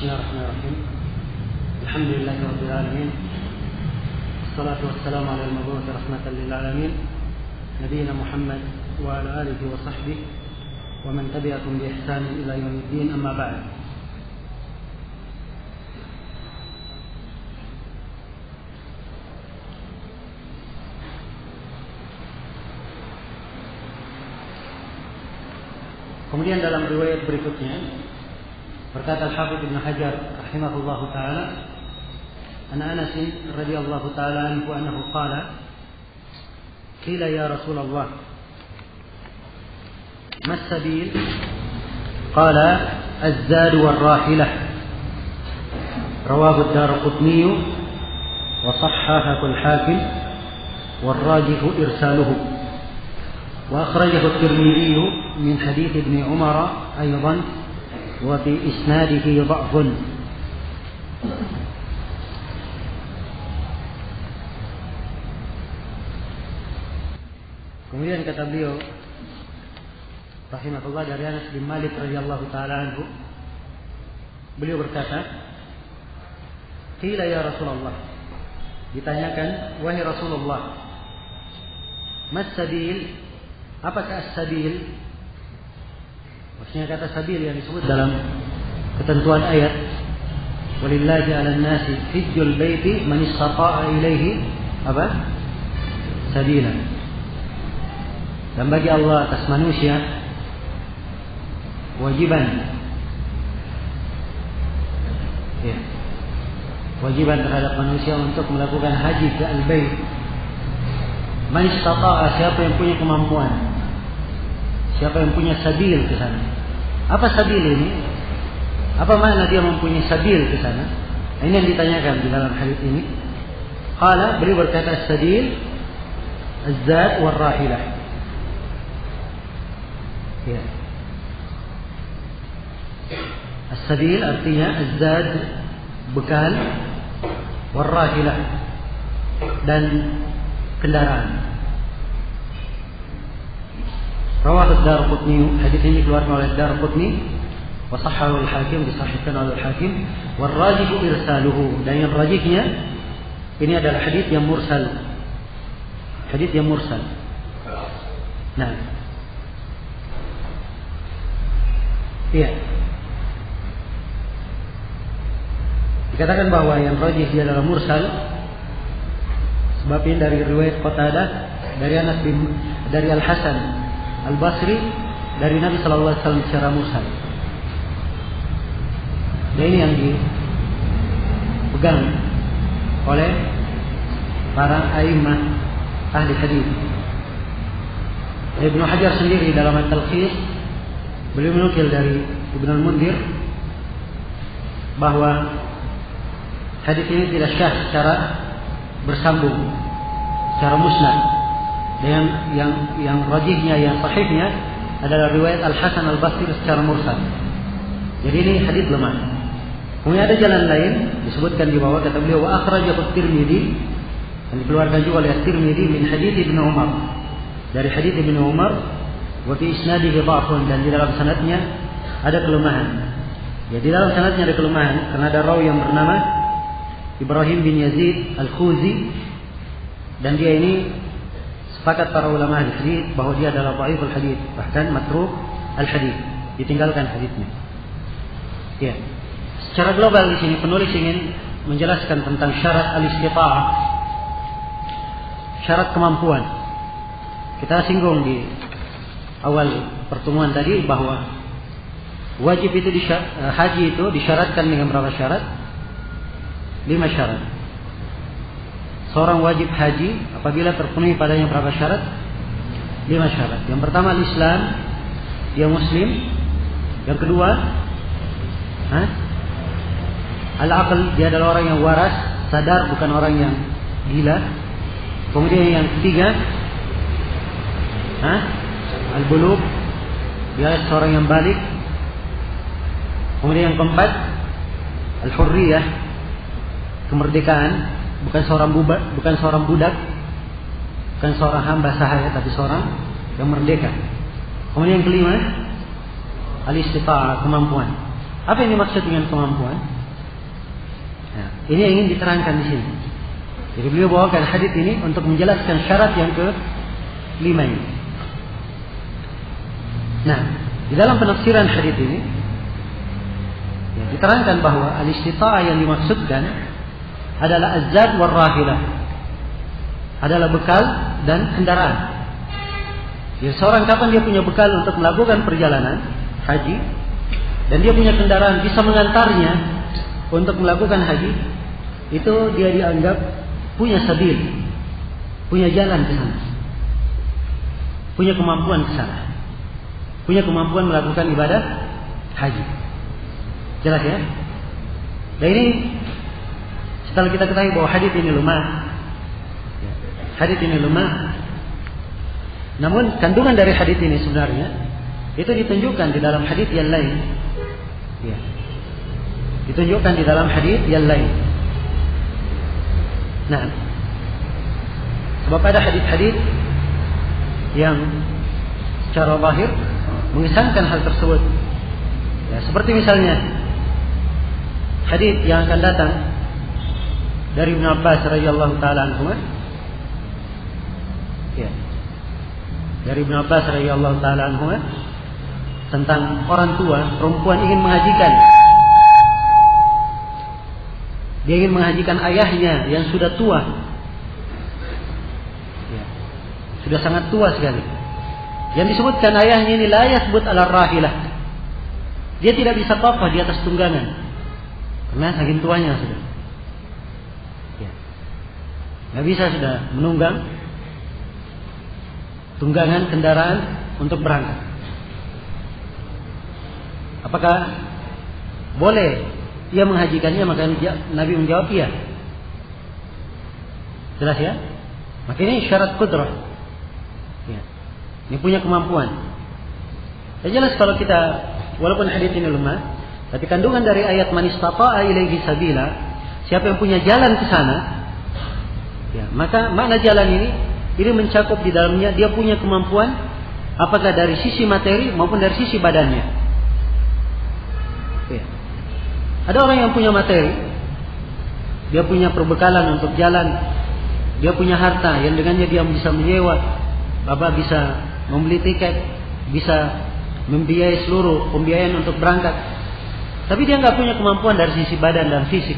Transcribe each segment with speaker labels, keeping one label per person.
Speaker 1: Bismillahirrahmanirrahim. Alhamdulillahirabbil alamin. Wassalatu wassalamu ala al-mab'uts rahmatan lil alamin. Nabiyyina Muhammad wa ala alihi wa sahbihi wa man tabi'ahum bi ihsan ila yaumiddin, amma ba'd. Kemudian dalam riwayat berikutnya berkata Al-Hafidz Ibnu Hajar rahimahullahu taala, an Anas radhiyallahu taala anhu annahu qala, qila ya Rasulullah, ma as-sabil? Qala az-zad war-rahilah. Rawahu ad-Darqutni wa sahhahahu al-Hakim war-rajih irsaluhu. وأخرجه الترمذي من حديث ابن عمر أيضا وفي إسناده ضعف. Kemudian kata beliau rahimahullah dari Anas bin Malik radhiyallahu taala anhu, beliau berkata, qila ya Rasulullah, ditanyakan wahai Rasulullah, mas sabil? Apakah as-sabil? Maksudnya kata sabil yang disebut dalam ketentuan ayat, walillahi 'alan nasi hijjul baiti man istata'a ilaihi apa? Sabila. Dan bagi Allah atas manusia wajiban terhadap manusia untuk melakukan haji ke al-bait. Man istata'a, siapa yang punya kemampuan, siapa yang punya sabil ke sana. Apa sabil ini? Apa makna dia mempunyai sabil ke sana? Ini yang ditanyakan di dalam hadis ini. Qala, beliau berkata sabil az-zad war-rahilah. Ya. As-sabil artinya az-zad, bekal, war-rahilah, dan kendaraan. Rawahu ad-Darqutni, hadis ini dikeluarkan oleh ad-Darqutni, wa sahhahu al-Hakim, disahihkan oleh al-Hakim, wal rajih irsaluhu, dan yang rajihnya ini adalah hadis yang mursal. Hadis yang mursal. Nah. Iya. Dikatakan bahwa yang rajih dia adalah mursal sebabnya dari riwayat Qatadah dari Al-Hasan Al-Basri dari Nabi sallallahu alaihi wasallam secara mursal. Dan ini yang dipegang oleh para a'immah ahli hadis. Ibnu Hajar sendiri dalam At-Talqis beliau menukil dari Ibnu Al-Mundhir bahwa hadis ini tidak syah secara bersambung, secara musnad. Dan yang rajihnya, yang sahihnya adalah riwayat Al-Hasan Al-Basri secara mursal. Jadi ini hadis lemah. Kemudian ada jalan lain disebutkan di bawah, kata beliau wa akhrajahu at-Tirmidzi, yang dikeluarkan juga oleh at-Tirmidzi min hadits Ibnu Umar, dari hadis Ibnu Umar, wa fi isnadihi dha'fun, dan di dalam sanadnya ada kelemahan. Ya, di dalam sanadnya ada kelemahan karena ada rawi yang bernama Ibrahim bin Yazid Al-Khuzi, dan dia ini sepakat para ulama hadis bahwa dia adalah dhaiful hadis, bahkan matruk al-hadis, ditinggalkan hadisnya. Ya. Secara global di sini penulis ingin menjelaskan tentang syarat al-istita'ah, syarat kemampuan. Kita singgung di awal pertemuan tadi bahwa wajib itu haji itu disyaratkan dengan berapa syarat? 5 syarat. Seorang wajib haji apabila terpenuhi padanya berapa syarat? 5 syarat. Yang pertama al-Islam, dia muslim. Yang kedua, al-aql, dia adalah orang yang waras, sadar, bukan orang yang gila. Kemudian yang ketiga, al-bulugh, dia seorang yang balik. Kemudian yang keempat, al-hurriyah, kemerdekaan. Bukan seorang budak, bukan seorang hamba sahaya, tapi seorang yang merdeka. Kemudian yang kelima, al-istita'ah, kemampuan. Apa yang dimaksud dengan kemampuan? Nah, ini yang ingin diterangkan di sini. Jadi beliau bawakan hadis ini untuk menjelaskan syarat yang ke-5 ini. Nah, di dalam penafsiran hadis ini ya, diterangkan bahwa al-istita'ah yang dimaksudkan adalah az-zad war rahilah. Adalah bekal dan kendaraan. Jadi seorang kapan dia punya bekal untuk melakukan perjalanan haji dan dia punya kendaraan bisa mengantarnya untuk melakukan haji, itu dia dianggap punya sabil, punya jalan ke sana, punya kemampuan ke sana, punya kemampuan melakukan ibadah haji. Jelas ya? Dan ini setelah kita ketahui bahwa hadis ini lemah, hadis ini lemah. Namun kandungan dari hadis ini sebenarnya itu ditunjukkan di dalam hadis yang lain. Ya. Ditunjukkan di dalam hadis yang lain. Nah, sebab ada hadis-hadis yang secara zahir mengesankan hal tersebut. Ya, seperti misalnya hadis yang akan datang dari Ibnu Abbas radhiyallahu taala anhu. Ya. Dari Ibnu Abbas radhiyallahu taala anhu tentang orang tua perempuan ingin menghajikan. Dia ingin menghajikan ayahnya yang sudah tua. Ya. Sudah sangat tua sekali. Yang disebutkan ayahnya ini la yasbut ala rahilah. Dia tidak bisa kokoh di atas tunggangan. Karena saking tuanya sudah. Ya. Nggak bisa sudah menunggang tunggangan kendaraan untuk berangkat. Apakah boleh ia menghajikannya? Maka Nabi menjawab iya. Jelas ya? Maka ini syarat qudrah. Ya. Ini punya kemampuan. Ya jelas kalau kita, walaupun hadis ini lemah, tapi kandungan dari ayat man istata'a ilaihi sabila, siapa yang punya jalan ke sana, ya, maka makna jalan ini mencakup di dalamnya dia punya kemampuan, apakah dari sisi materi maupun dari sisi badannya. Ya. Ada orang yang punya materi, dia punya perbekalan untuk jalan, dia punya harta yang dengannya dia bisa menyewa, bisa membeli tiket, bisa membiayai seluruh pembiayaan untuk berangkat. Tapi dia nggak punya kemampuan dari sisi badan dan fisik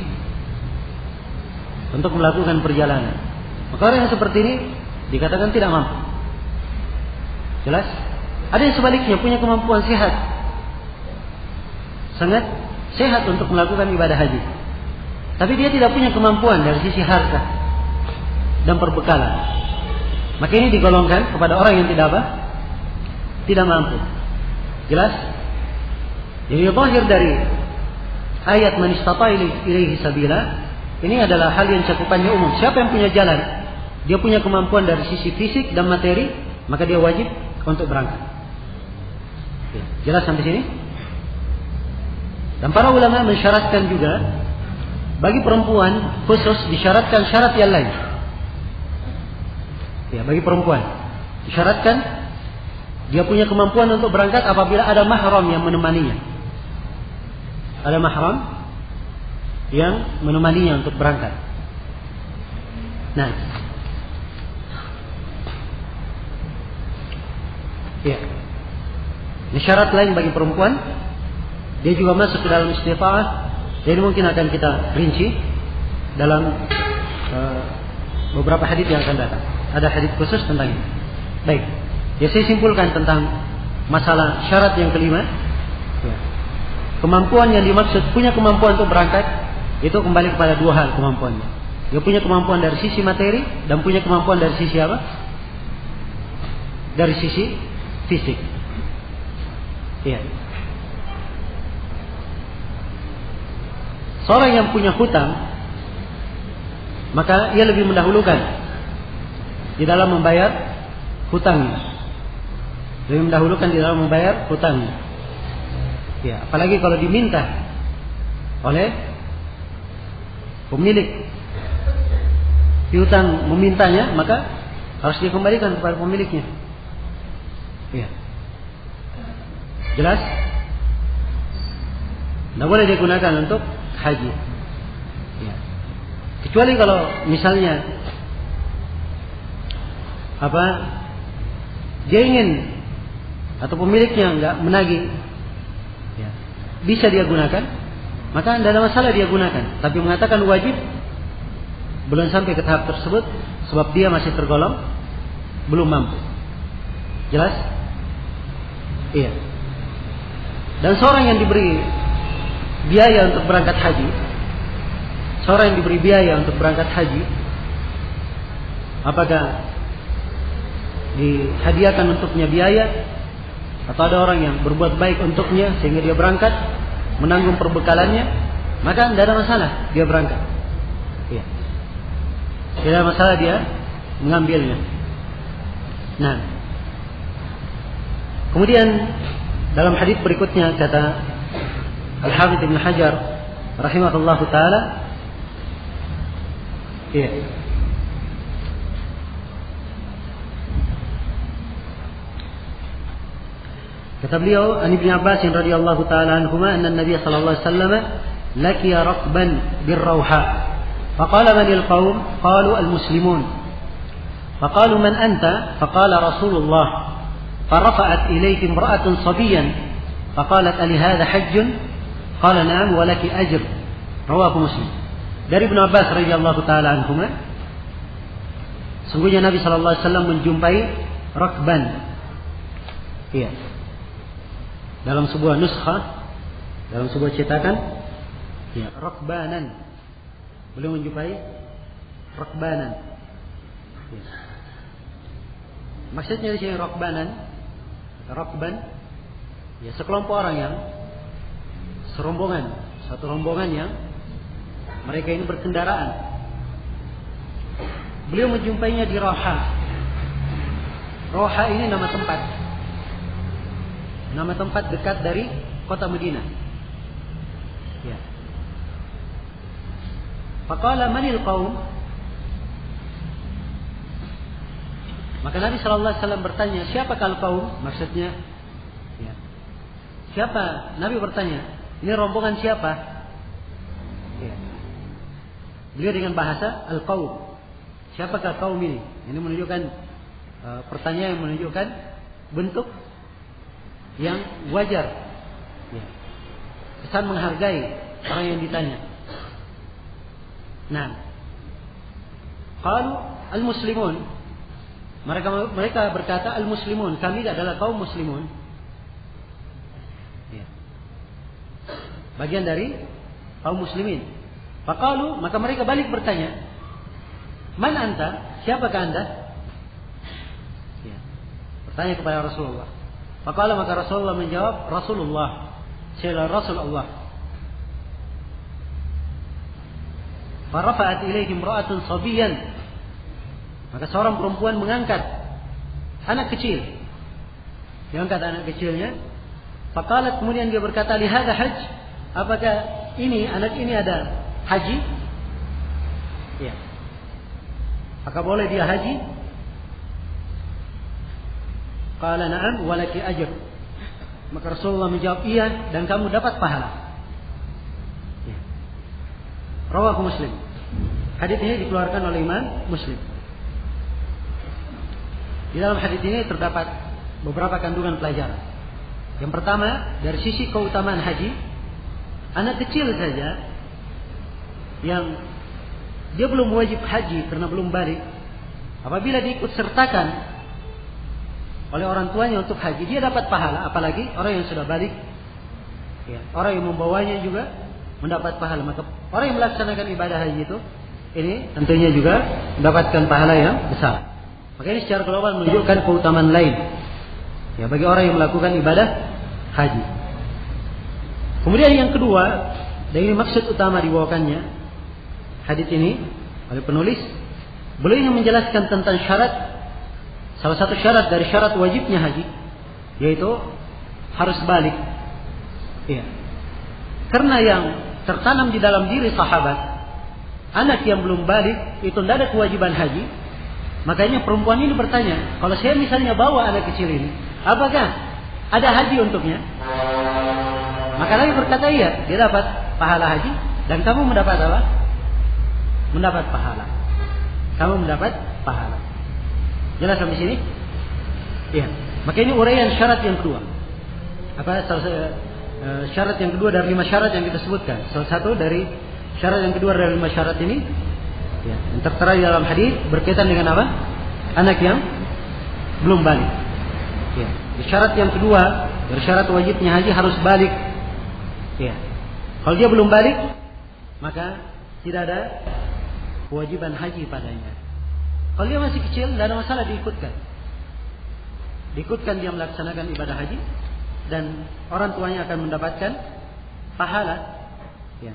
Speaker 1: untuk melakukan perjalanan. Maka orang yang seperti ini dikatakan tidak mampu. Jelas? Ada yang sebaliknya punya kemampuan sehat, sangat sehat untuk melakukan ibadah haji. Tapi dia tidak punya kemampuan dari sisi harta dan perbekalan. Maka ini digolongkan kepada orang yang tidak apa? Tidak mampu. Jelas? Jadi zahir dari ayat man istata'a ilaihi sabila ini adalah hal yang cakupannya umum. Siapa yang punya jalan, dia punya kemampuan dari sisi fisik dan materi, maka dia wajib untuk berangkat. Jelas sampai sini? Dan para ulama mensyaratkan juga bagi perempuan khusus disyaratkan syarat yang lain. Ya, bagi perempuan disyaratkan dia punya kemampuan untuk berangkat apabila ada mahram yang menemaninya. Ada mahram yang menemaninya untuk berangkat. Nah, ya. Ini syarat lain bagi perempuan. Dia juga masuk ke dalam istita'ah. Jadi mungkin akan kita rinci dalam beberapa hadis yang akan datang. Ada hadis khusus tentang ini. Baik. Ya, saya simpulkan tentang masalah syarat yang kelima. Ya. Kemampuan yang dimaksud punya kemampuan untuk berangkat itu kembali kepada dua hal kemampuannya. Dia punya kemampuan dari sisi materi dan punya kemampuan dari sisi apa? Dari sisi fisik. Iya. Seorang yang punya hutang, maka ia lebih mendahulukan di dalam membayar hutangnya. Lebih mendahulukan di dalam membayar hutangnya. Ya, apalagi kalau diminta oleh pemilik piutang memintanya, maka harus dikembalikan kepada pemiliknya. Ya. Jelas? Tidak boleh digunakan untuk haji. Ya. Kecuali kalau misalnya dia ingin atau pemiliknya nggak menagih, ya, bisa dia gunakan, maka tidak ada masalah dia gunakan. Tapi mengatakan wajib, belum sampai ke tahap tersebut, sebab dia masih tergolong belum mampu. Jelas? Iya. Dan seorang yang diberi biaya untuk berangkat haji, apakah dihadiahkan untuknya biaya, atau ada orang yang berbuat baik untuknya sehingga dia berangkat menanggung perbekalannya, maka tidak ada masalah dia berangkat. Iya. Tidak ada masalah dia mengambilnya. Nah, kemudian dalam hadis berikutnya kata Al-Hafidz Ibnu Hajar rahimahullahu taala, iya, kata beliau, an Ibnu Abbas radhiyallahu taala anhuma anna Nabi sallallahu alaihi wasallam laqiya raqban bir-Rawha faqala man al-qaum qalu al-muslimun faqalu man anta faqala Rasulullah فرفعت إليه امرأة صبيا فقالت ألي هذا حج قال نعم ولك أجر رواه Muslim. Dari Ibnu Abbas radhiyallahu taala anhuma, sungguhnya Nabi sallallahu alaihi wasallam menjumpai rakban. Iya. Dalam sebuah nuskhah, dalam sebuah cetakan, ya, rakbanan. Beliau menjumpai rakbanan. Ya. Maksudnya di sini rakban, ya, sekelompok orang yang serombongan, satu rombongan yang mereka ini berkendaraan. Beliau menjumpainya di Rawha. Rawha ini nama tempat dekat dari kota Madinah. Ya. Faqala manil qaum. Maka Nabi sallallahu alaihi wasallam bertanya, siapakah kaum? Maksudnya, ya, siapa? Nabi bertanya, ini rombongan siapa? Ya. Beliau dengan bahasa al-qaum. Siapakah kaum ini? Ini menunjukkan pertanyaan yang menunjukkan bentuk yang wajar. Ya. Kesan menghargai orang yang ditanya. Nah, qalu al-muslimun. Mereka berkata al-muslimun, kami adalah kaum muslimun. Ya. Bagian dari kaum muslimin. Faqalu, maka mereka balik bertanya, man anta? Siapakah anda? Ya. Bertanya kepada Rasulullah. Faqala, maka Rasulullah menjawab, Rasulullah, saya Rasul Allah. Farafa'at ilaihi imra'atun sabiyan. Maka seorang perempuan mengangkat anak kecil. Diangkat anak kecilnya. Faqalat, kemudian dia berkata, lihada hajj. Apakah anak ini ada haji? Ya. Apakah boleh dia haji? Qala na'am walaki ajr. Maka Rasulullah menjawab, iya, dan kamu dapat pahala. Ya. Rawahu Muslim. Hadis ini dikeluarkan oleh Imam Muslim. Di dalam hadis ini terdapat beberapa kandungan pelajaran. Yang pertama, dari sisi keutamaan haji, anak kecil saja yang dia belum wajib haji karena belum balik, apabila diikut sertakan oleh orang tuanya untuk haji, dia dapat pahala. Apalagi orang yang sudah balik, ya, orang yang membawanya juga mendapat pahala. Maka orang yang melaksanakan ibadah haji itu, ini tentunya juga mendapatkan pahala yang besar. Maka ini secara global menunjukkan keutamaan lain, ya, bagi orang yang melakukan ibadah haji. Kemudian yang kedua, dan ini maksud utama dibawakannya hadis ini oleh penulis, beliau ingin menjelaskan tentang syarat, salah satu syarat dari syarat wajibnya haji, yaitu harus balik. Ya. Karena yang tertanam di dalam diri sahabat, anak yang belum balik itu tidak ada kewajiban haji. Makanya perempuan ini bertanya, kalau saya misalnya bawa anak kecil ini, apakah ada haji untuknya? Maka Nabi berkata, iya, dia dapat pahala haji dan kamu mendapat apa? mendapat pahala. Kamu mendapat pahala. Jelas sampai sini? Iya. Maka ini uraian syarat yang kedua. Syarat yang kedua dari 5 syarat yang kita sebutkan. Salah satu dari syarat yang kedua dari 5 syarat ini, ya, yang tertera di dalam hadis berkaitan dengan apa? Anak yang belum balik. Ya. Syarat yang kedua dari syarat wajibnya haji harus balik. Ya. Kalau dia belum balik, maka tidak ada kewajiban haji padanya. Kalau dia masih kecil, tidak ada masalah diikutkan. Diikutkan dia melaksanakan ibadah haji dan orang tuanya akan mendapatkan pahala. Ya.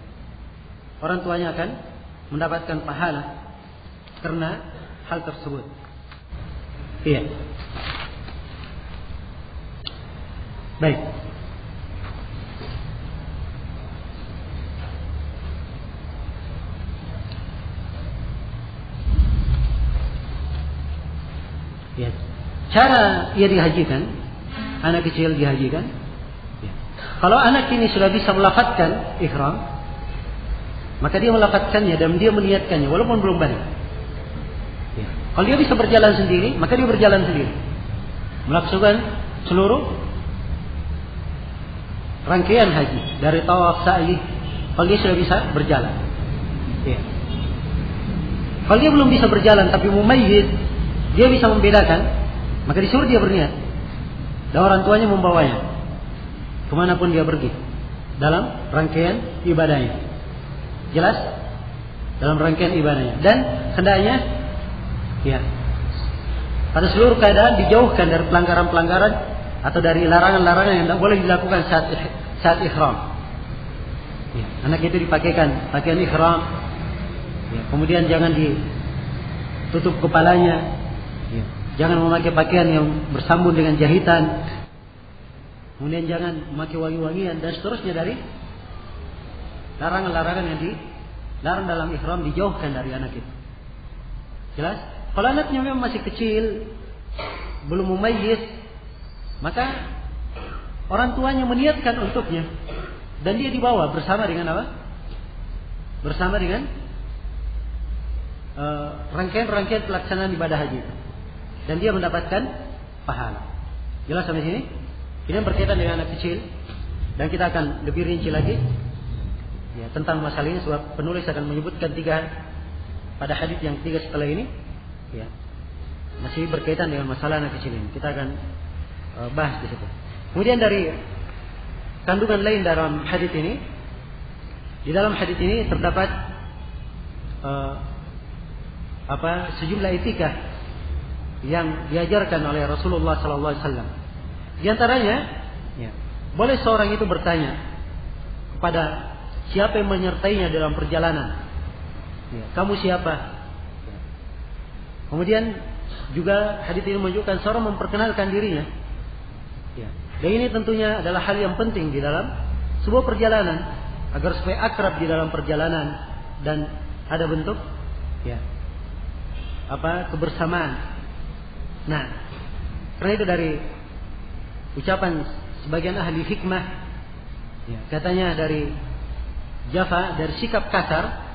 Speaker 1: Orang tuanya akan mendapatkan pahala karena hal tersebut. Iya. Baik. Ya. Cara ia dihajikan, anak kecil dihajikan. Ya. Kalau anak ini sudah bisa melafadzkan ihram, maka dia melafadzkannya dan dia meniatkannya walaupun belum balik. Ya. Kalau dia bisa berjalan sendiri, maka dia berjalan sendiri, melaksanakan seluruh rangkaian haji dari tawaf, sa'i. Kalau dia sudah bisa berjalan. Ya. Kalau dia belum bisa berjalan tapi mumayyiz, dia bisa membedakan, maka disuruh dia berniat dan orang tuanya membawanya kemanapun dia pergi dalam rangkaian ibadahnya. Jelas? Dalam rangkaian ibadahnya. Dan hendaknya, ya, pada seluruh keadaan dijauhkan dari pelanggaran-pelanggaran atau dari larangan-larangan yang tidak boleh dilakukan saat ihram. Ya, anak itu dipakaikan pakaian ihram. Ya, kemudian jangan ditutup kepalanya. Ya, jangan memakai pakaian yang bersambung dengan jahitan. Kemudian jangan memakai wangi-wangian dan seterusnya dari larangan-larangan yang dilarang dalam ihram dijauhkan dari anak itu. Jelas? Kalau anaknya memang masih kecil, belum mumayyiz, maka orang tuanya meniatkan untuknya dan dia dibawa bersama dengan apa? Bersama dengan rangkaian-rangkaian pelaksanaan ibadah haji dan dia mendapatkan pahala. Jelas sampai sini? Ini berkaitan dengan anak kecil dan kita akan lebih rinci lagi ya, tentang masalah ini sebab penulis akan menyebutkan 3 pada hadis yang 3 setelah ini ya, masih berkaitan dengan masalah anak kecil ini. Kita akan bahas di situ. Kemudian dari kandungan lain dalam hadis ini, di dalam hadis ini terdapat sejumlah etika yang diajarkan oleh Rasulullah SAW. Di antaranya, ya, boleh seorang itu bertanya kepada siapa yang menyertainya dalam perjalanan. Ya, kamu siapa? Ya. Kemudian juga hadis ini menunjukkan seorang memperkenalkan dirinya. Ya. Dan ini tentunya adalah hal yang penting di dalam sebuah perjalanan agar supaya akrab di dalam perjalanan dan ada bentuk ya kebersamaan. Nah, karena itu dari ucapan sebagian ahli hikmah ya, katanya dari Jaffa, dari sikap kasar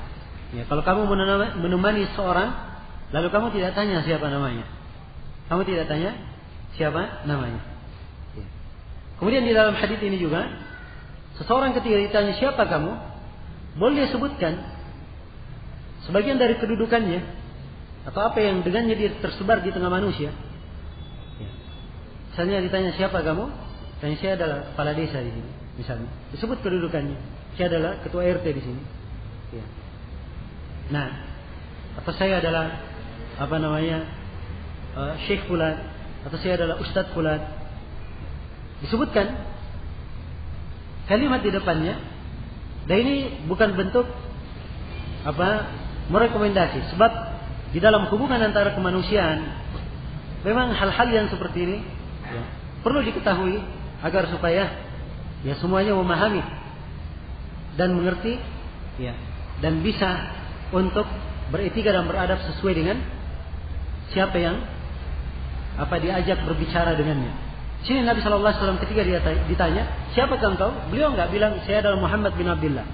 Speaker 1: ya, kalau kamu menemani seorang lalu kamu tidak tanya siapa namanya, kamu tidak tanya siapa namanya ya. Kemudian di dalam hadis ini juga seseorang ketika ditanya siapa kamu, boleh dia sebutkan sebagian dari kedudukannya atau apa yang dengannya dia tersebar di tengah manusia ya. Misalnya ditanya siapa kamu, tanya saya adalah kepala desa di sini, misalnya disebut kedudukannya, saya adalah ketua RT di sini ya. Nah, atau saya adalah Syekh fulan, atau saya adalah Ustadz fulan, disebutkan kalimat di depannya. Dan ini bukan bentuk merekomendasi, sebab di dalam hubungan antara kemanusiaan memang hal-hal yang seperti ini ya, perlu diketahui agar supaya ya semuanya memahami dan mengerti ya, dan bisa untuk beretika dan beradab sesuai dengan siapa yang diajak berbicara dengannya. Sini Nabi SAW ketika dia ditanya siapakah engkau, beliau enggak bilang saya adalah Muhammad bin Abdullah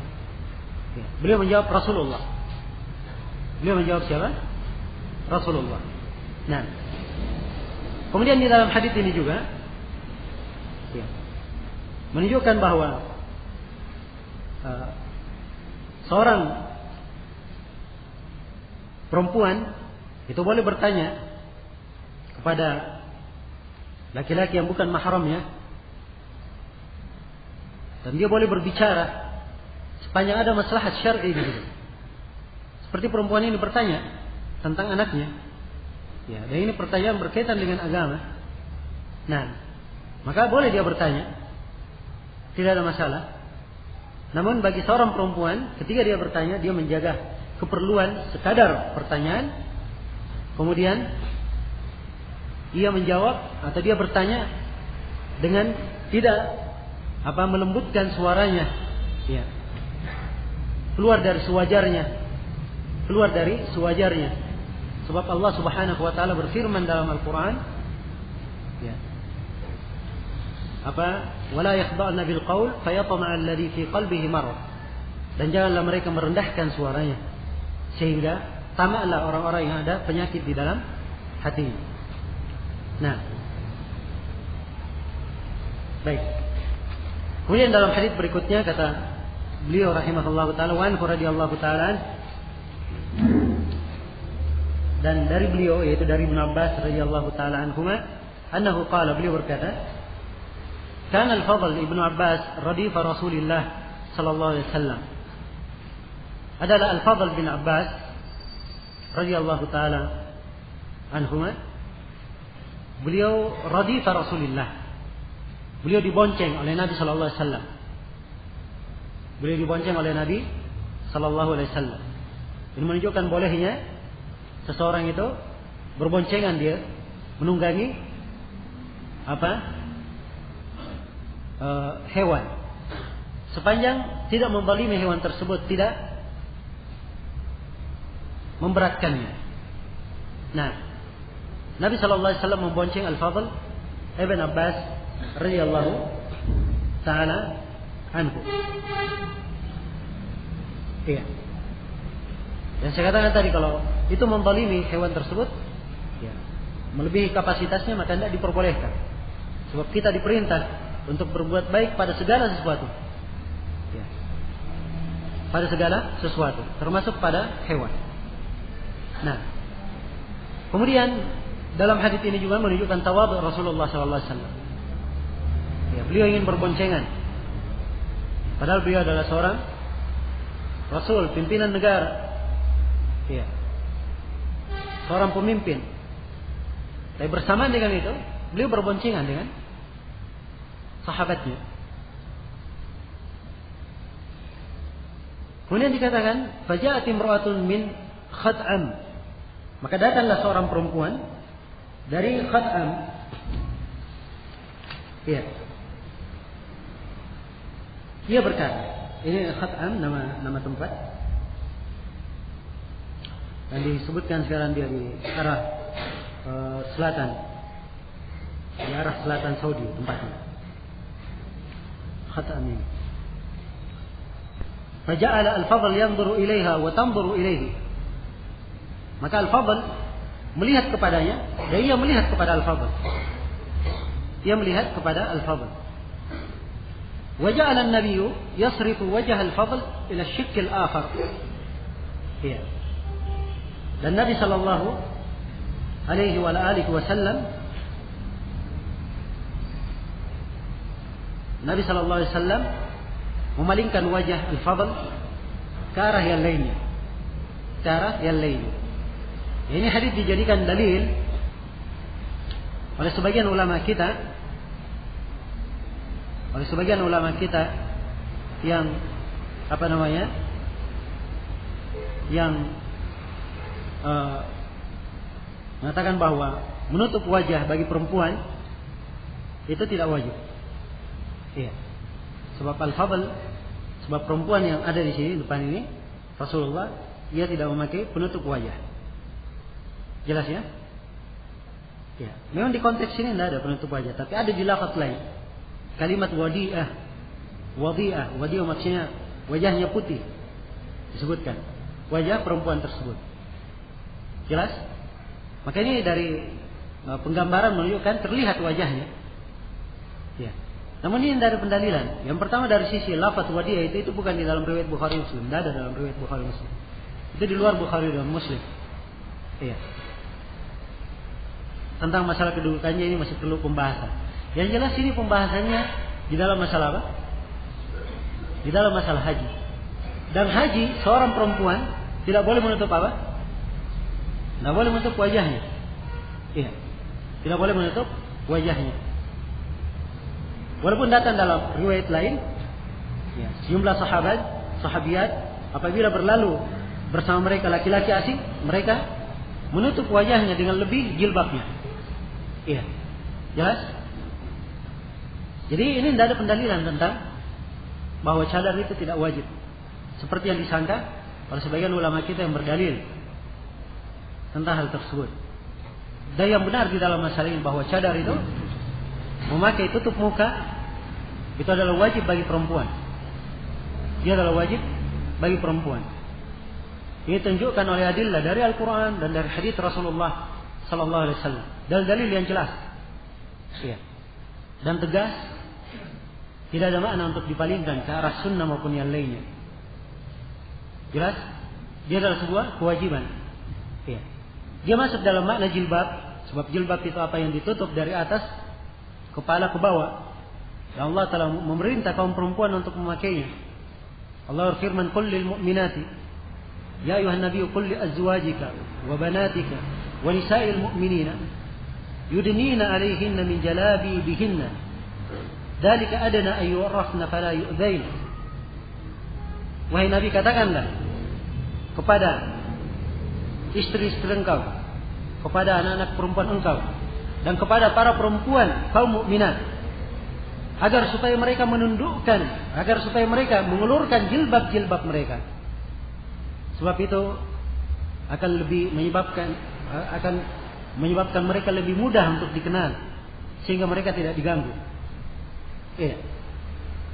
Speaker 1: ya, beliau menjawab Rasulullah. Beliau menjawab siapa? Rasulullah. Nah, kemudian di dalam hadis ini juga ya, menunjukkan bahwa seorang perempuan itu boleh bertanya kepada laki-laki yang bukan mahramnya, dan dia boleh berbicara sepanjang ada maslahat syar'i gitu. Seperti perempuan ini bertanya tentang anaknya. Ya, dan ini pertanyaan berkaitan dengan agama. Nah, maka boleh dia bertanya. Tidak ada masalah. Namun bagi seorang perempuan, ketika dia bertanya, dia menjaga keperluan sekadar pertanyaan. Kemudian ia menjawab atau dia bertanya dengan tidak melembutkan suaranya. Ya. Keluar dari sewajarnya. Sebab Allah Subhanahu wa taala berfirman dalam Al-Qur'an, ya. Wala yakhda'na bil qaul fayatma'a alladhi fi qalbihi marad. Dan janganlah mereka merendahkan suaranya sehingga tamaklah orang-orang yang ada penyakit di dalam hatinya. Nah. Baik. Kemudian dalam hadis berikutnya kata beliau rahimahullahu taala, wa anhu radhiyallahu taala, dan dari beliau yaitu dari Ibnu Abbas radhiyallahu taala anhuma, annahu qala, beliau berkata, kana al-Fadl Ibnu Abbas radifa Rasulillah sallallahu alaihi wasallam. Adalah Al-Fadl bin Abbas radhiyallahu taala anhuma, beliau radifa Rasulillah. Beliau dibonceng oleh Nabi sallallahu alaihi wasallam. Beliau dibonceng oleh Nabi sallallahu alaihi wasallam. Ini menunjukkan bolehnya seseorang itu berboncengan, dia menunggangi hewan, sepanjang tidak menzalimi hewan tersebut, tidak memberatkannya. Nah, Nabi sallallahu alaihi wasallam membonceng Al-Fadl Ibn Abbas radhiyallahu taala anhu. Iya. Dan saya katakan tadi, kalau itu menzalimi hewan tersebut, ya, melebihi kapasitasnya, maka tidak diperbolehkan. Sebab kita diperintah untuk berbuat baik pada segala sesuatu. Ya. Pada segala sesuatu, termasuk pada hewan. Nah, kemudian dalam hadis ini juga menunjukkan tawadhu Rasulullah SAW. Ya, beliau ingin berboncengan, padahal beliau adalah seorang Rasul, pimpinan negara. Ya. Seorang pemimpin. Tapi bersamaan dengan itu, beliau berboncengan dengan sahabatnya. Kemudian dikatakan, faja'at imra'atun min Khat'am. Maka datanglah seorang perempuan dari Khat'am. Iya. Dia berkata, ini Khat'am nama tempat. Dan disebutkan sekarang dia di arah selatan, di arah selatan Saudi tempatnya. Khat'am ini. Faja'ala Al-Fadl yanzuru ilaiha wa tanzuru ilaihi. Maka Al-Fadl melihat kepadanya dan ia melihat kepada Al-Fadl. Ia melihat kepada Al-Fadl. Wa ja'ala an-nabiyyu yasrifu wajha Al-Fadl ila ash-shikk al-akhar. Iya. Dan Nabi sallallahu alaihi wa alihi wasallam, Nabi sallallahu alaihi wasallam memalingkan wajah Al-Fadl ke arah yang lainnya. Ke arah yang lainnya. Ini hadis dijadikan dalil oleh sebagian ulama kita, yang yang mengatakan bahwa menutup wajah bagi perempuan itu tidak wajib. Iya. Sebab Al-Fadl, sebab perempuan yang ada di sini depan ini, Rasulullah, ia tidak memakai penutup wajah. Jelas ya? Ya. Memang di konteks ini tidak ada penutup wajah, tapi ada di lafaz lain. Kalimat wadi'ah. Wadi'ah maksudnya wajahnya putih. Disebutkan wajah perempuan tersebut. Jelas? Maka ini dari penggambaran menunjukkan terlihat wajahnya. Ya. Namun ini dari pendalilan. Yang pertama dari sisi lafaz wajah itu bukan di dalam riwayat Bukhari Muslim, tidak ada dalam riwayat Bukhari Muslim. Itu di luar Bukhari dan Muslim. Iya. Tentang masalah kedudukannya ini masih perlu pembahasan. Yang jelas ini pembahasannya di dalam masalah apa? Di dalam masalah haji. Dan haji seorang perempuan tidak boleh menutup apa? Tidak boleh menutup wajahnya. Iya. Tidak boleh menutup wajahnya. Walaupun datang dalam riwayat lain, ya, sejumlah sahabiat apabila berlalu bersama mereka laki-laki asing, mereka menutup wajahnya dengan lebih jilbabnya. Iya. Jelas? Jadi ini tidak ada pendalilan tentang bahwa cadar itu tidak wajib. Seperti yang disangka oleh sebagian ulama kita yang berdalil tentang hal tersebut. Dan yang benar di dalam masalah ini bahwa cadar itu memakai tutup muka itu adalah wajib bagi perempuan. Dia adalah wajib bagi perempuan. Ini ditunjukkan oleh adillah dari Al-Quran dan dari hadits Rasulullah Sallallahu Alaihi Wasallam. Dalil yang jelas, ya, dan tegas, tidak ada makna untuk dipalingkan ke arah sunnah maupun yang lainnya. Jelas, dia adalah sebuah kewajiban. Ya. Dia masuk dalam makna jilbab, sebab jilbab itu apa yang ditutup dari atas kepala ke bawah. Dan Allah telah memerintah kaum perempuan untuk memakainya. Allah berfirman, "Qul lil mu'minati, ya ayuhan nabiyyu qul li azwajika wa banatika wa nisa'il mu'minina yudnina 'alayhinna min jalabibihinna. Dzalika adna ay yu'rafna fala yu'dzain." Wahai Nabi, katakanlah kepada istri-istri engkau, kepada anak-anak perempuan engkau, dan kepada para perempuan kaum mukminat, agar supaya mereka menundukkan, agar supaya mereka mengulurkan jilbab-jilbab mereka. Sebab itu akan menyebabkan mereka lebih mudah untuk dikenal, sehingga mereka tidak diganggu. Iya.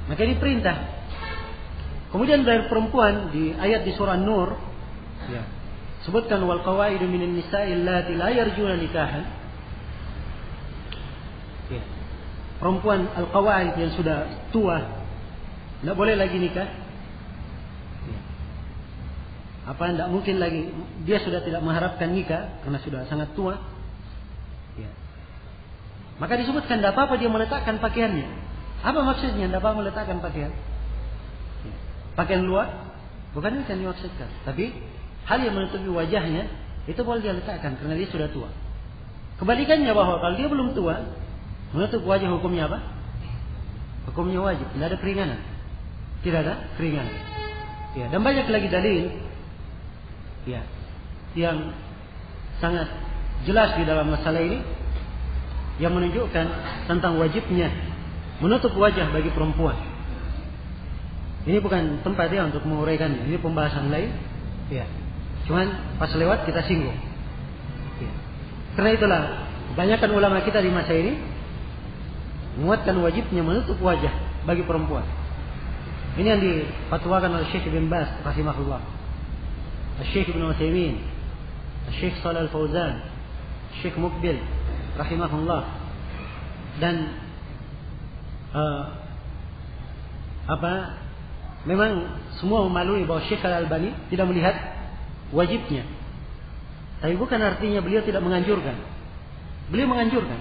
Speaker 1: Maka ini perintah. Kemudian dari perempuan di ayat di surah Nur, ya, sebutkan wal qawaidu minan nisa'i allati la yarjuna nikahan. Ya. Perempuan al-qawaid yang sudah tua tidak boleh lagi nikah. Ya. Apa tidak mungkin lagi, dia sudah tidak mengharapkan nikah karena sudah sangat tua. Ya. Maka disebutkan tidak apa-apa dia meletakkan pakaiannya. Apa maksudnya tidak apa-apa meletakkan pakaian? Ya. Pakaian luar bukan itu yang dimaksudkan, tapi hal yang menutupi wajahnya itu boleh dia letakkan karena dia sudah tua. Kebalikannya bahwa kalau dia belum tua, menutup wajah hukumnya apa? Hukumnya wajib, tidak ada keringanan. Tidak ada keringanan. Ya, dan banyak lagi dalil, ya, yang sangat jelas di dalam masalah ini yang menunjukkan tentang wajibnya menutup wajah bagi perempuan. Ini bukan tempat dia untuk menguraikannya, ini pembahasan lain. Ya. Cuman pas lewat kita singgung. Ya. Karena itulah kebanyakan ulama kita di masa ini menguatkan wajibnya menutup wajah bagi perempuan. Ini yang difatwakan oleh Syekh Ibn Baz rahimahullah, Syekh Ibn Utsaimin, Syekh Shalal Fauzan, Syekh Muqbil rahimahullah, dan memang semua memalui bahwa Syekh Al-Albani tidak melihat wajibnya. Tapi bukan artinya beliau tidak menganjurkan. Beliau menganjurkan.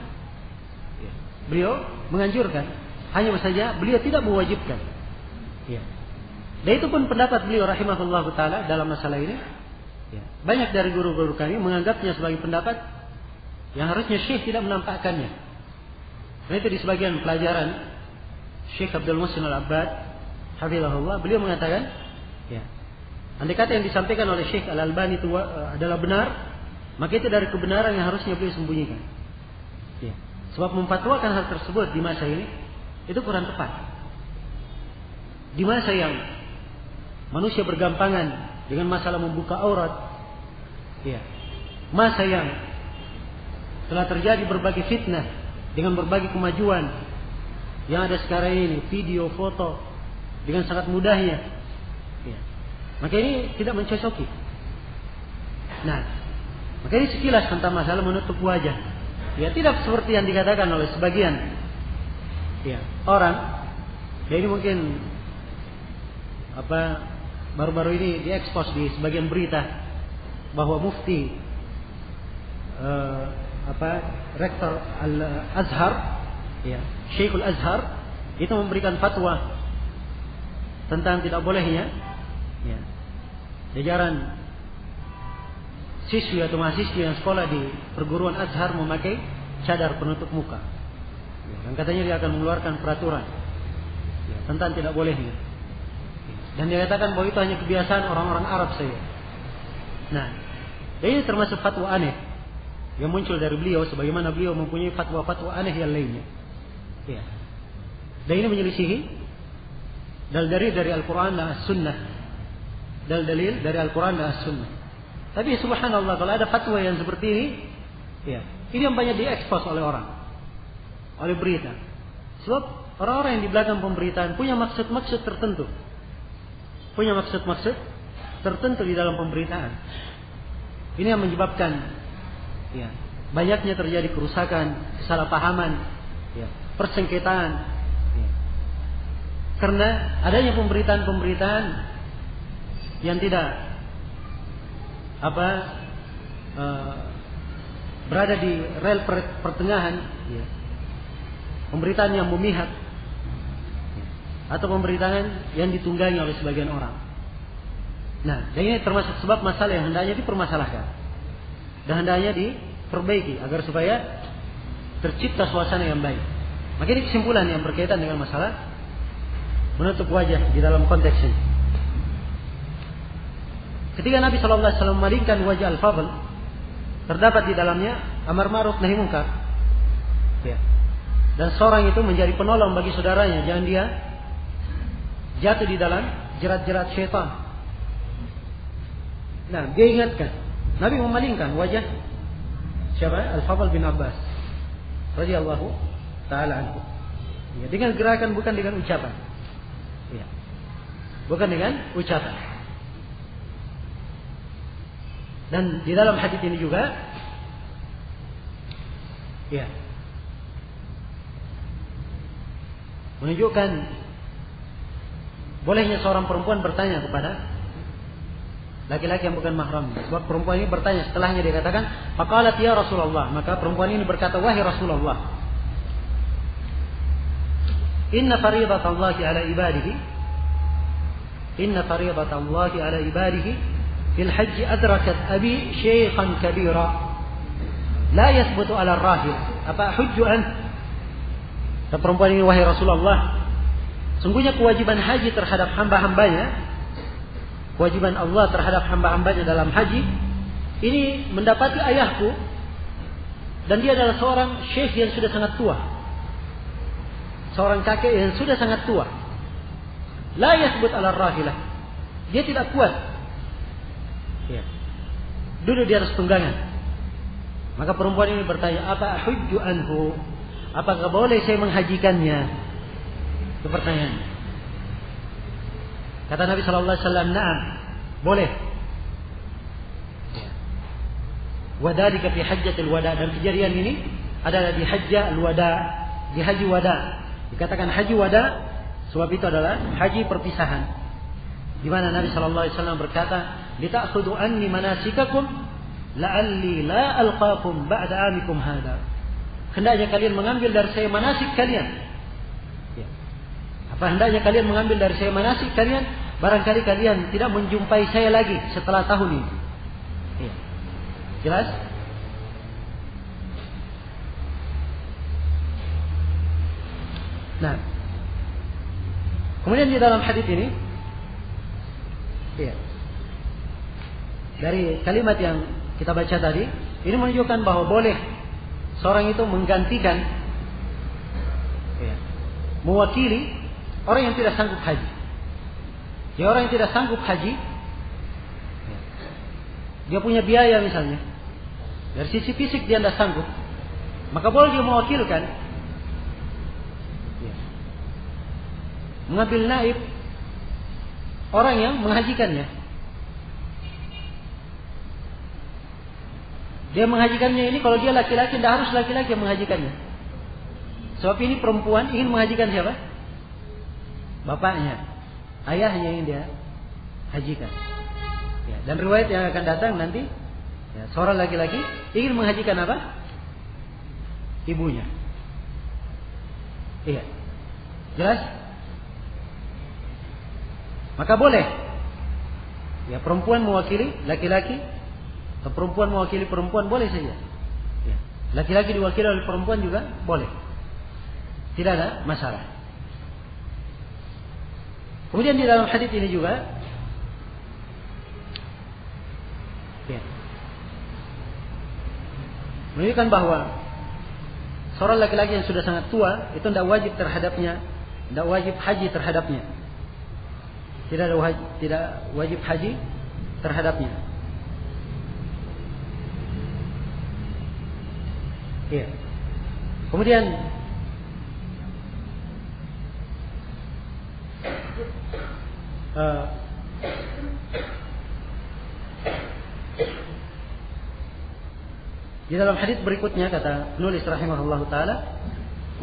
Speaker 1: Beliau menganjurkan. Hanya saja beliau tidak mewajibkan. Ya. Dan itu pun pendapat beliau rahimahullah ta'ala dalam masalah ini. Ya. Banyak dari guru-guru kami menganggapnya sebagai pendapat yang harusnya Syekh tidak menampakkannya. Dan itu di sebagian pelajaran Syekh Abdul Muhsin Al-Abbad hafizahullah, beliau mengatakan, ya, andai kata yang disampaikan oleh Syekh Al-Albani itu adalah benar, maka itu dari kebenaran yang harusnya beliau sembunyikan. Ya. Sebab memfatwakan hal tersebut di masa ini itu kurang tepat. Di masa yang manusia bergampangan dengan masalah membuka aurat, ya, masa yang telah terjadi berbagai fitnah dengan berbagai kemajuan yang ada sekarang ini, video, foto, dengan sangat mudahnya, ya. Maka ini tidak mencocoki. Nah, Maka ini sekilas tentang masalah menutup wajah. Ya, tidak seperti yang dikatakan oleh sebagian orang. Ya, ini mungkin baru-baru ini diekspos di sebagian berita bahwa mufti rektor Al-Azhar, Syekhul Azhar itu memberikan fatwa tentang tidak bolehnya jajaran siswi atau mahasiswi yang sekolah di perguruan Azhar memakai cadar penutup muka. Dan katanya dia akan mengeluarkan peraturan tentang tidak bolehnya. Dan dia katakan bahwa itu hanya kebiasaan orang-orang Arab saja. Nah, ini termasuk fatwa aneh yang muncul dari beliau, sebagaimana beliau mempunyai fatwa-fatwa aneh yang lainnya. Dan ini menyelisihi dalil dari Al-Quran dan As-Sunnah. Dalil dari Al-Quran dan As-Sunnah. Tapi subhanallah, kalau ada fatwa yang seperti ini, ini yang banyak diekspos oleh orang, oleh berita. Sebab orang-orang yang di belakang pemberitaan punya maksud-maksud tertentu. Punya maksud-maksud tertentu di dalam pemberitaan. Ini yang menyebabkan banyaknya terjadi kerusakan, kesalahpahaman, persengketaan. Karena adanya pemberitaan-pemberitaan yang tidak berada di rel pertengahan, pemberitaan yang memihak, atau pemberitaan yang ditunggangi oleh sebagian orang. Nah, dan ini termasuk sebab masalah yang hendaknya dipermasalahkan dan hendaknya diperbaiki agar supaya tercipta suasana yang baik. Maka ini kesimpulan yang berkaitan dengan masalah menutup wajah di dalam konteks ini. Ketika Nabi SAW memalingkan wajah Al-Fadl, terdapat di dalamnya amar ma'ruf nahi munkar. Dan seorang itu menjadi penolong bagi saudaranya, jangan dia jatuh di dalam jerat-jerat syaitan. Nah, dia ingatkan, Nabi memalingkan wajah siapa? Al-Fadl bin Abbas radhiyallahu taala anhu. Dengan gerakan, bukan dengan ucapan. Bukan dengan ucapan. Dan di dalam hadis ini juga menunjukkan bolehnya seorang perempuan bertanya kepada laki-laki yang bukan mahram. Sebab perempuan ini bertanya, setelahnya dia katakan, faqalat ya Rasulullah. Maka perempuan ini berkata, wahai Rasulullah, inna faridatallahi ala ibadihi, inna faridatallahi ala ibadihi fil haji adrakat abi syaikhan kabira la yathbutu ala rahil apa hujju an. Kata perempuan ini, wahai Rasulullah, sungguhnya kewajiban haji terhadap hamba-hambanya, kewajiban Allah terhadap hamba-hambanya dalam haji ini mendapati ayahku, dan dia adalah seorang syekh yang sudah sangat tua, seorang kakek yang sudah sangat tua. La yathbut ala rahilah, dia tidak kuat duduk di atas tunggangan. Maka perempuan ini bertanya, apa hujju anhu, apakah boleh saya menghajikannya? Itu pertanyaannya. Kata Nabi SAW, na'am, boleh. Wadhalika fi hajjatil wada, dan kejadian ini adalah di hajjah al-wada, di haji wada. Dikatakan haji wada sebab itu adalah haji perpisahan, di mana Nabi SAW berkata, lita'khudhu anni manasikakum la'alli la alqakum ba'da amikum hada. Hendaknya kalian mengambil dari saya manasik kalian. Hendaknya kalian mengambil dari saya manasik kalian, barangkali kalian tidak menjumpai saya lagi setelah tahun ini. Jelas? Nah, kemudian di dalam hadis ini, dari kalimat yang kita baca tadi, ini menunjukkan bahwa boleh seorang itu menggantikan, mewakili orang yang tidak sanggup haji. Jadi orang yang tidak sanggup haji, dia punya biaya misalnya, dari sisi fisik dia tidak sanggup, maka boleh dia mewakilkan, mengambil naib orang yang menghajikannya. Dia menghajikannya ini, kalau dia laki-laki, tidak harus laki-laki yang menghajikannya. Sebab ini perempuan ingin menghajikan siapa? Bapaknya, ayahnya yang dia hajikan. Ya, dan riwayat yang akan datang nanti, ya, seorang laki-laki ingin menghajikan apa? Ibunya. Iya. Jelas? Maka boleh. Ya, perempuan mewakili laki-laki, atau perempuan mewakili perempuan, boleh saja. Ya. Laki-laki diwakili oleh perempuan juga boleh. Tidak ada masalah. Kemudian di dalam hadis ini juga, ya, menunjukkan bahwa seorang laki-laki yang sudah sangat tua itu tidak wajib terhadapnya, tidak wajib haji terhadapnya, tidak wajib haji terhadapnya. Ya. Kemudian di dalam hadis berikutnya kata penulis rahimahullahu taala,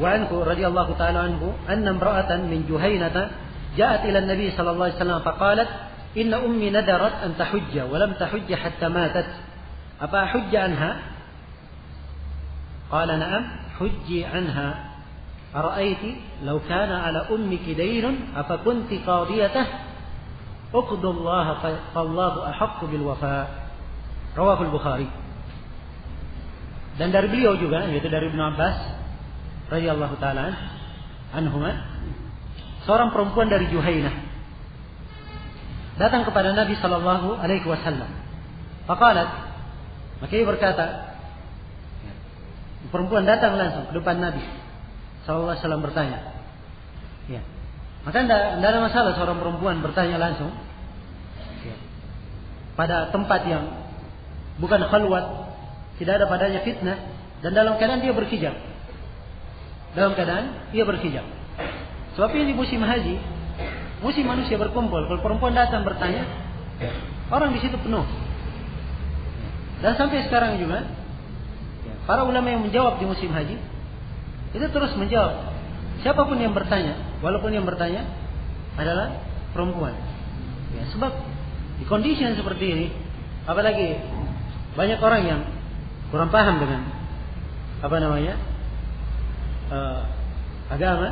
Speaker 1: wa anhu radhiyallahu taala anhu anna imra'atan min Juhaynata ja'at ila an-nabi sallallahu alaihi wasallam faqalat inna ummi nadarat an tahujja wa lam tahujja hatta matat apa hujja anha qala na'am hujji anha ara'aiti law kana ala ummiki daynun afa kunti qadiyatah uqdullaha fallahu ahaqqu bil wafa. Rawahu al-Bukhari. Dan dari beliau juga, yaitu dari Ibnu Abbas radhiyallahu taala anhuma, seorang perempuan dari Juhaynah datang kepada Nabi sallallahu alaihi wasallam. Faqalat, maka ia berkata, perempuan datang langsung ke depan Nabi sallallahu alaihi wasallam bertanya. Ya. Maka tidak ada masalah seorang perempuan bertanya langsung, ya, pada tempat yang bukan khalwat, tidak ada padanya fitnah, dan dalam keadaan dia berhijab. Dalam keadaan dia berhijab. Sebab ini musim haji, musim manusia berkumpul. Kalau perempuan datang bertanya, orang di situ penuh. Dan sampai sekarang juga, para ulama yang menjawab di musim haji itu terus menjawab. Siapapun yang bertanya, walaupun yang bertanya adalah perempuan. Ya, sebab di kondisi yang seperti ini, apalagi banyak orang yang kurang paham dengan agama,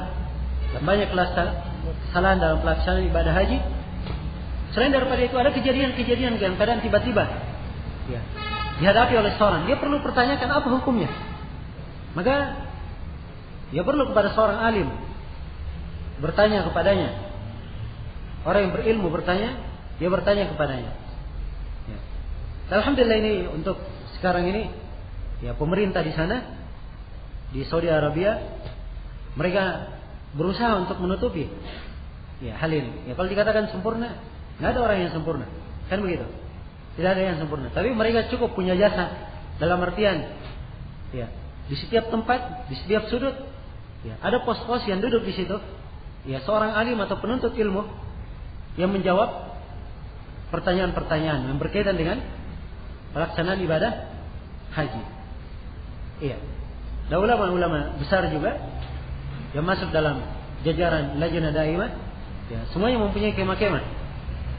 Speaker 1: dan banyak kesalahan dalam pelaksanaan ibadah haji. Selain daripada itu ada kejadian-kejadian yang kadang tiba-tiba, ya, dihadapi oleh seorang, dia perlu pertanyakan apa hukumnya. Maka dia perlu kepada seorang alim, bertanya kepadanya. Orang yang berilmu bertanya, dia bertanya kepadanya. Ya. Alhamdulillah ini untuk sekarang ini, ya, pemerintah di sana, di Saudi Arabia, mereka berusaha untuk menutupi, ya, hal ini. Ya, kalau dikatakan sempurna, nggak ada orang yang sempurna, kan begitu? Tidak ada yang sempurna. Tapi mereka cukup punya jasa dalam artian, ya, di setiap tempat, di setiap sudut, ya, ada pos-pos yang duduk di situ, ya, seorang alim atau penuntut ilmu yang menjawab pertanyaan-pertanyaan yang berkaitan dengan pelaksanaan ibadah haji. Iya. Dan ulama-ulama besar juga yang masuk dalam jajaran Lajnah Daimah, ya, semuanya mempunyai kemah-kemah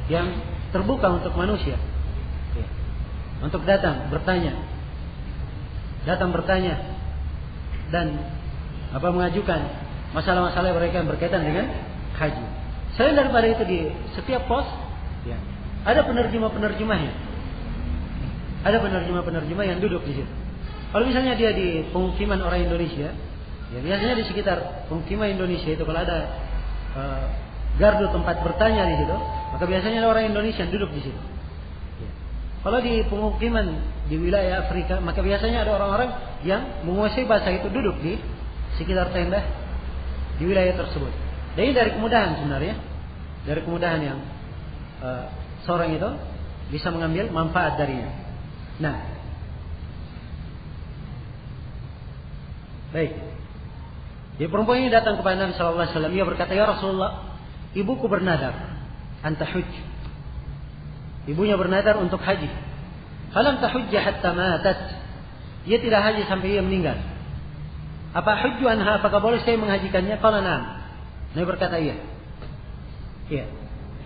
Speaker 1: yang terbuka untuk manusia, ya, untuk datang bertanya dan mengajukan masalah-masalah mereka yang berkaitan dengan haji. Selain daripada itu, di setiap pos, ya, ada penerjemah-penerjemahnya. Ada penerjemah-penerjemah yang duduk di situ. Kalau misalnya dia di pemukiman orang Indonesia, ya, biasanya di sekitar pemukiman Indonesia itu kalau ada gardu tempat bertanya di situ, maka biasanya ada orang Indonesia yang duduk di situ. Ya. Kalau di pemukiman di wilayah Afrika, maka biasanya ada orang-orang yang menguasai bahasa itu duduk di sekitar tenda di wilayah tersebut. Dan ini dari kemudahan sebenarnya, dari kemudahan yang seorang itu bisa mengambil manfaat darinya. Nah, baik. Jadi perempuan ini datang kepada Nabi sallallahu alaihi wasallam, ia berkata, "Ya Rasulullah, ibuku bernadar antahujj." Ibunya bernadar untuk haji. Falam tahujja hatta matat. Ia tidak haji sampai ia meninggal. Apa hujju anha? Apakah boleh saya menghajikannya? Qala na'am. Nabi berkata iya. Iya.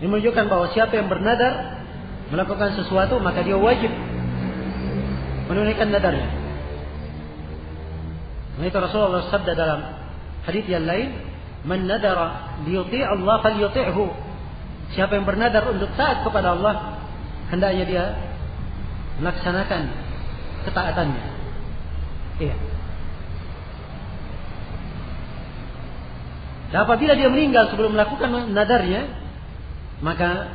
Speaker 1: Ini menunjukkan bahwa siapa yang bernadar melakukan sesuatu maka dia wajib menunaikan nadarnya. Itu Rasulullah sabda dalam hadis yang lain, "Man nadara liyuti' Allah falyuti'hu." Siapa yang bernadar untuk taat kepada Allah, hendaknya dia melaksanakan ketaatannya. Iya. Dan apabila dia meninggal sebelum melakukan nadarnya, maka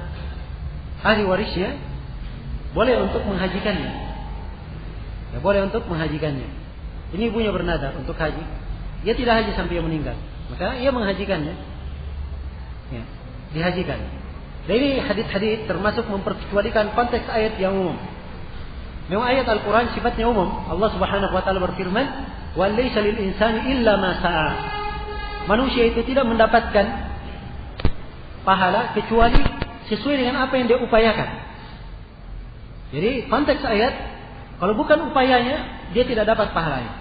Speaker 1: ahli warisnya boleh untuk menghajikannya. Ya, boleh untuk menghajikannya. Ini ibunya bernadar untuk haji. Dia tidak haji sampai ia meninggal, maka ia menghajikannya. Ya, dihajikan. Dan ini hadis-hadis termasuk memperkecualikan konteks ayat yang umum. Memang ayat Al-Quran sifatnya umum. Allah Subhanahu wa taala berfirman, "Wa laisa lil insani illa ma sa'a." Manusia itu tidak mendapatkan pahala kecuali sesuai dengan apa yang dia upayakan. Jadi konteks ayat, kalau bukan upayanya, dia tidak dapat pahalanya.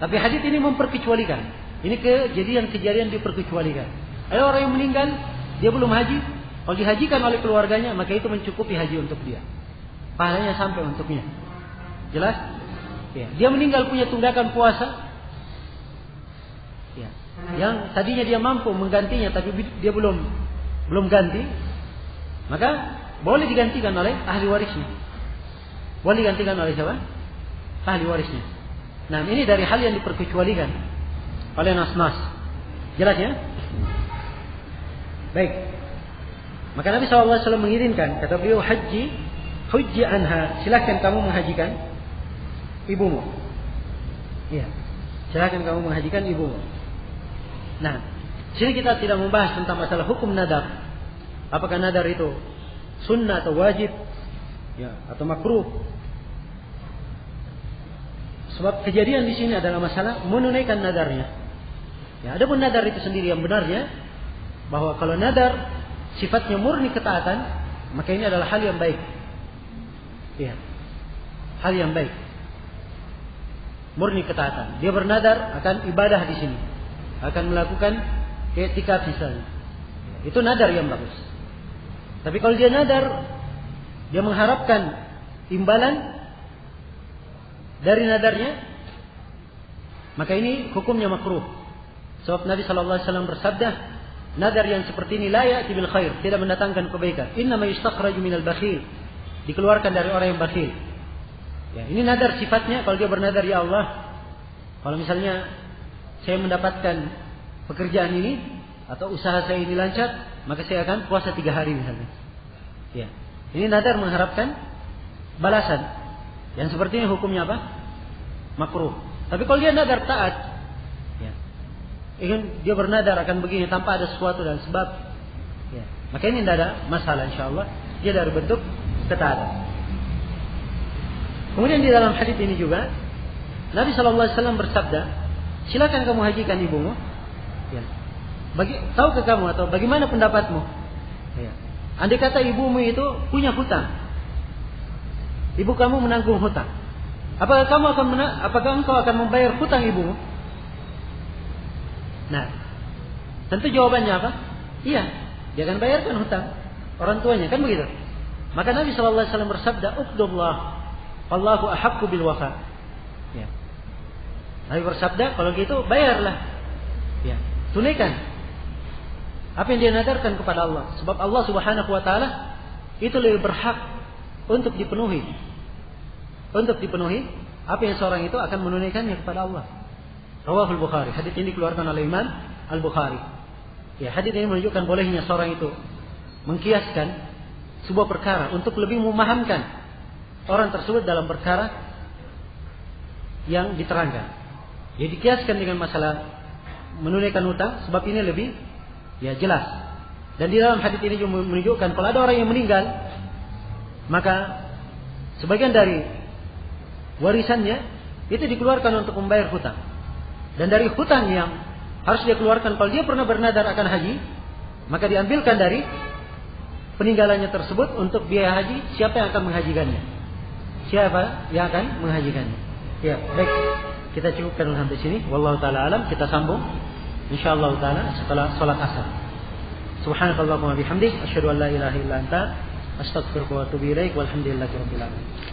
Speaker 1: Tapi hadis ini memperkecualikan. Ini kejadian-kejadian diperkecualikan. Ada orang yang meninggal, dia belum haji. Kalau dihajikan oleh keluarganya, maka itu mencukupi haji untuk dia. Pahalanya sampai untuknya. Jelas? Ya. Dia meninggal punya tunggakan puasa. Ya. Yang tadinya dia mampu menggantinya, tapi dia belum ganti, maka boleh digantikan oleh ahli warisnya. Boleh digantikan oleh siapa? Ahli warisnya. Nah, ini dari hal yang diperkecualikan oleh nas-nas. Jelas ya? Baik. Maka Nabi SAW mengizinkan, kata beliau, hujji anha, silakan kamu menghajikan ibumu. Iya. Silakan kamu menghajikan ibumu. Nah, sini kita tidak membahas tentang masalah hukum nadar. Apakah nadar itu sunnah atau wajib, ya, atau makruh? Sebab kejadian di sini adalah masalah menunaikan nadarnya. Ya, adapun nadar itu sendiri yang benarnya bahwa kalau nadar sifatnya murni ketaatan, maka ini adalah hal yang baik. Ya, hal yang baik. Murni ketaatan. Dia bernadar akan ibadah di sini, akan melakukan i'tikaf misalnya. Itu nadar yang bagus. Tapi kalau dia nadar, dia mengharapkan imbalan dari nadarnya, maka ini hukumnya makruh. Sebab Nabi SAW bersabda, nadar yang seperti ini la ya'ti bil khair, tidak mendatangkan kebaikan. Innama yustakhraju minal bakhil, dikeluarkan dari orang yang bakhil. Ya, ini nadar sifatnya, kalau dia bernadar, ya Allah, kalau misalnya saya mendapatkan pekerjaan ini atau usaha saya ini lancar, maka saya akan puasa 3 hari misalnya. Ya, ini nadar mengharapkan balasan. Yang seperti ini hukumnya apa? Makruh. Tapi kalau dia nadar taat, ya, ingin dia bernadar akan begini tanpa ada sesuatu dan sebab, ya, maka ini tidak ada masalah, insyaallah. Dia dari bentuk ketaatan. Kemudian di dalam hadis ini juga Nabi SAW bersabda, silakan kamu hajikan ibumu. Ya. Tahukah kamu atau bagaimana pendapatmu? Ya. Andai kata ibumu itu punya hutang, ibu kamu menanggung hutang, apakah engkau akan membayar hutang ibumu? Nah, tentu jawabannya apa? Iya, dia akan bayarkan hutang orang tuanya, kan begitu? Maka Nabi SAW bersabda, uqdullah, Allahu ahaqqu bil wafa. Ya. Nabi bersabda, kalau gitu bayarlah. Ya, tunaikan apa yang dia nadarkan kepada Allah. Sebab Allah Subhanahu wa taala itu lebih berhak untuk dipenuhi. Untuk dipenuhi apa yang seorang itu akan menunaikannya kepada Allah. Rawahul Bukhari. Hadis ini dikeluarkan oleh Imam Al-Bukhari. Ya, hadis ini menunjukkan bolehnya seorang itu mengkiaskan sebuah perkara untuk lebih memahamkan orang tersebut dalam perkara yang diterangkan. Jadi dikiaskan dengan masalah menunaikan hutang, sebab ini lebih jelas. Dan di dalam hadis ini juga menunjukkan kalau ada orang yang meninggal, maka sebagian dari warisannya itu dikeluarkan untuk membayar hutang. Dan dari hutang yang harus dia keluarkan kalau dia pernah bernadar akan haji, maka diambilkan dari peninggalannya tersebut untuk biaya haji. Siapa yang akan menghajikannya? Siapa yang akan menghajikannya? Ya, baik. Kita cukupkan sampai sini. Wallahu taala alam. Kita sambung insyaallah taala setelah salat asar. Subhanakallahumma bihamdik asyhadu an la ilaha illa anta astaghfiruka wa atubu ilaik. Walhamdulillahirabbil alamin.